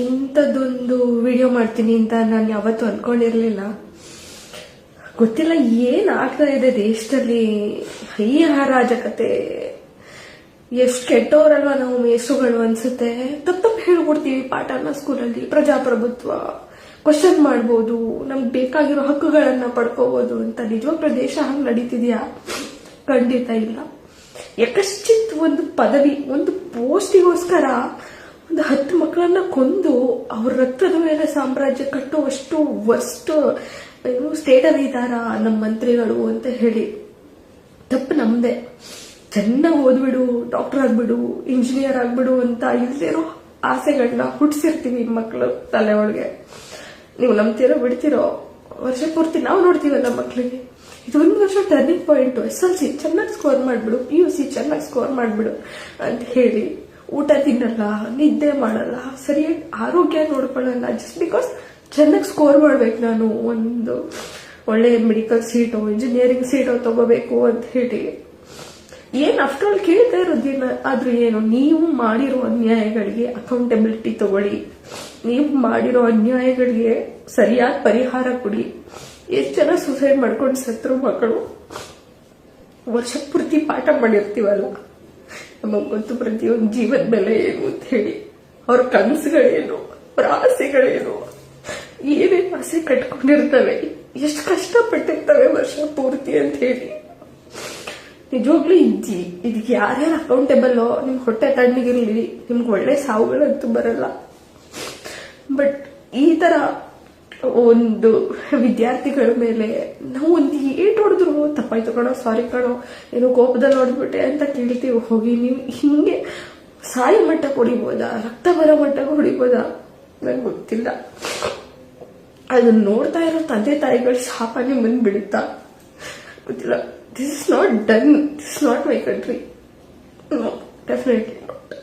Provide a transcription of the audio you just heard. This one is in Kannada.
ಇಂಥದ್ದೊಂದು ವಿಡಿಯೋ ಮಾಡ್ತೀನಿ ಅಂತ ನಾನು ಯಾವತ್ತೂ ಅನ್ಕೊಂಡಿರ್ಲಿಲ್ಲ. ಗೊತ್ತಿಲ್ಲ ಏನ್ ಆಗ್ತಾ ಇದೆ ದೇಶದಲ್ಲಿ. ಈ ಅರಾಜಕತೆ, ಎಷ್ಟು ಕೆಟ್ಟವರಲ್ವಾ ನಾವು ಮೇಷ್ಟ್ರುಗಳು ಅನ್ಸುತ್ತೆ. ತಪ್ಪು ಹೇಳ್ಕೊಡ್ತೀವಿ ಪಾಠನ ಸ್ಕೂಲಲ್ಲಿ. ಪ್ರಜಾಪ್ರಭುತ್ವ, ಕ್ವಶನ್ ಮಾಡ್ಬೋದು, ನಮ್ಗೆ ಬೇಕಾಗಿರೋ ಹಕ್ಕುಗಳನ್ನ ಪಡ್ಕೋಬಹುದು ಅಂತ. ನಿಜವಾಗ್ಲೂ ದೇಶ ಹಂಗ್ ನಡೀತಿದ್ಯಾ? ಖಂಡಿತ ಇಲ್ಲ. ಯಕಶ್ಚಿತ್ ಒಂದು ಪದವಿ, ಒಂದು ಪೋಸ್ಟಿಗೋಸ್ಕರ ಒಂದು 10 ಮಕ್ಕಳನ್ನ ಕೊಂದು ಅವ್ರ ರಕ್ತದ ಮೇಲೆ ಸಾಮ್ರಾಜ್ಯ ಕಟ್ಟುವಷ್ಟು ವರ್ಸ್ಟ್ ಸ್ಟೇಟ್ ಅಲ್ಲಿ ಇದಾರ ನಮ್ಮ ಮಂತ್ರಿಗಳು ಅಂತ ಹೇಳಿ. ತಪ್ಪು ನಮ್ದೆ. ಚೆನ್ನಾಗಿ ಓದ್ಬಿಡು, ಡಾಕ್ಟರ್ ಆಗ್ಬಿಡು, ಇಂಜಿನಿಯರ್ ಆಗ್ಬಿಡು ಅಂತ ಇಲ್ದೇನೋ ಆಸೆಗಳನ್ನ ಹುಟ್ಟಿಸಿರ್ತೀವಿ ಮಕ್ಕಳು ತಲೆ ಒಳಗೆ. ನೀವು ನಂಬ್ತಿರೋ ಬಿಡ್ತಿರೋ, ವರ್ಷ ಪೂರ್ತಿ ನಾವು ನೋಡ್ತೀವಲ್ಲ ಮಕ್ಕಳಿಗೆ. ಇದೊಂದು ವರ್ಷ ಟರ್ನಿಂಗ್ ಪಾಯಿಂಟ್. SLC ಚೆನ್ನಾಗಿ ಸ್ಕೋರ್ ಮಾಡ್ಬಿಡು, PUC ಚೆನ್ನಾಗಿ ಸ್ಕೋರ್ ಮಾಡ್ಬಿಡು ಅಂತ ಹೇಳಿ ಊಟ ತಿನ್ನಲ್ಲ, ನಿದ್ದೆ ಮಾಡಲ್ಲ, ಸರಿಯಾಗಿ ಆರೋಗ್ಯ ನೋಡ್ಕೊಳ್ಳಲ್ಲ. ಜಸ್ಟ್ ಬಿಕಾಸ್ ಚೆನ್ನಾಗಿ ಸ್ಕೋರ್ ಮಾಡ್ಬೇಕು, ನಾನು ಒಂದು ಒಳ್ಳೆ ಮೆಡಿಕಲ್ ಸೀಟೋ ಇಂಜಿನಿಯರಿಂಗ್ ಸೀಟೋ ತಗೋಬೇಕು ಅಂತ ಹೇಳಿ. ಏನ್ ಆಫ್ಟರ್ ಆಲ್ ಕೇಳ್ತಾ ಇರೋದೇನ ಆದ್ರೂ ಏನು, ನೀವು ಮಾಡಿರೋ ಅನ್ಯಾಯಗಳಿಗೆ ಅಕೌಂಟಬಿಲಿಟಿ ತಗೊಳ್ಳಿ, ನೀವು ಮಾಡಿರೋ ಅನ್ಯಾಯಗಳಿಗೆ ಸರಿಯಾದ ಪರಿಹಾರ ಕೊಡಿ. ಎಷ್ಟು ಜನ ಸುಸೈಡ್ ಮಾಡ್ಕೊಂಡು ಸತ್ರು ಮಕ್ಕಳು. ವರ್ಷ ಪೂರ್ತಿ ಪಾಠ ಮಾಡಿರ್ತೀವಲ್ಲ, ನಮಗ್ ಗೊತ್ತು ಪ್ರತಿಯೊಂದು ಜೀವದ ಬೆಲೆ ಏನು ಅಂತ ಹೇಳಿ, ಅವ್ರ ಕನಸುಗಳೇನು, ಅವ್ರ ಆಸೆಗಳೇನು, ಏನೇನು ಆಸೆ ಕಟ್ಕೊಂಡಿರ್ತವೆ, ಎಷ್ಟು ಕಷ್ಟಪಟ್ಟಿರ್ತವೆ ವರ್ಷ ಪೂರ್ತಿ ಅಂತ ಹೇಳಿ. ನಿಜವಾಗ್ಲೂ ಇದಕ್ಕೆ ಯಾರ್ಯಾರು ಅಕೌಂಟೇಬಲ್, ನಿಮ್ ಹೊಟ್ಟೆ ತಣ್ಣಗಿರ್ಲಿ, ನಿಮ್ಗೆ ಒಳ್ಳೆ ಸಾವುಗಳಂತೂ ಬರಲ್ಲ. ಬಟ್ ಈ ತರ ಒಂದು ವಿದ್ಯಾರ್ಥಿಗಳ ಮೇಲೆ ನಾವು ಒಂದು ಏಟ್ ಹೊಡೆದ್ರು ತಪ್ಪಾಯ್ತು ಕಣೋ, ಸಾರಿ ಕಣೋ, ಏನೋ ಕೋಪದಲ್ಲಿ ಹೊಡೆದ್ಬಿಟ್ಟೆ ಅಂತ ಕೇಳ್ತೀವಿ. ಹೋಗಿ ನೀವು ಹಿಂಗೆ ಸಾಯಿ ಮಟ್ಟಕ್ಕೆ ಹೊಡಿಬೋದಾ, ರಕ್ತ ಬರೋ ಮಟ್ಟಕ್ಕೆ ಹೊಡಿಬೋದಾ ನಂಗೆ ಗೊತ್ತಿಲ್ಲ. ಅದನ್ನ ನೋಡ್ತಾ ಇರೋ ತಂದೆ ತಾಯಿಗಳ ಶಾಪ ನಿಮ್ಮನ್ನು ಬಿಡುತ್ತಾ ಗೊತ್ತಿಲ್ಲ. This is not done, this is not my country. No, definitely not.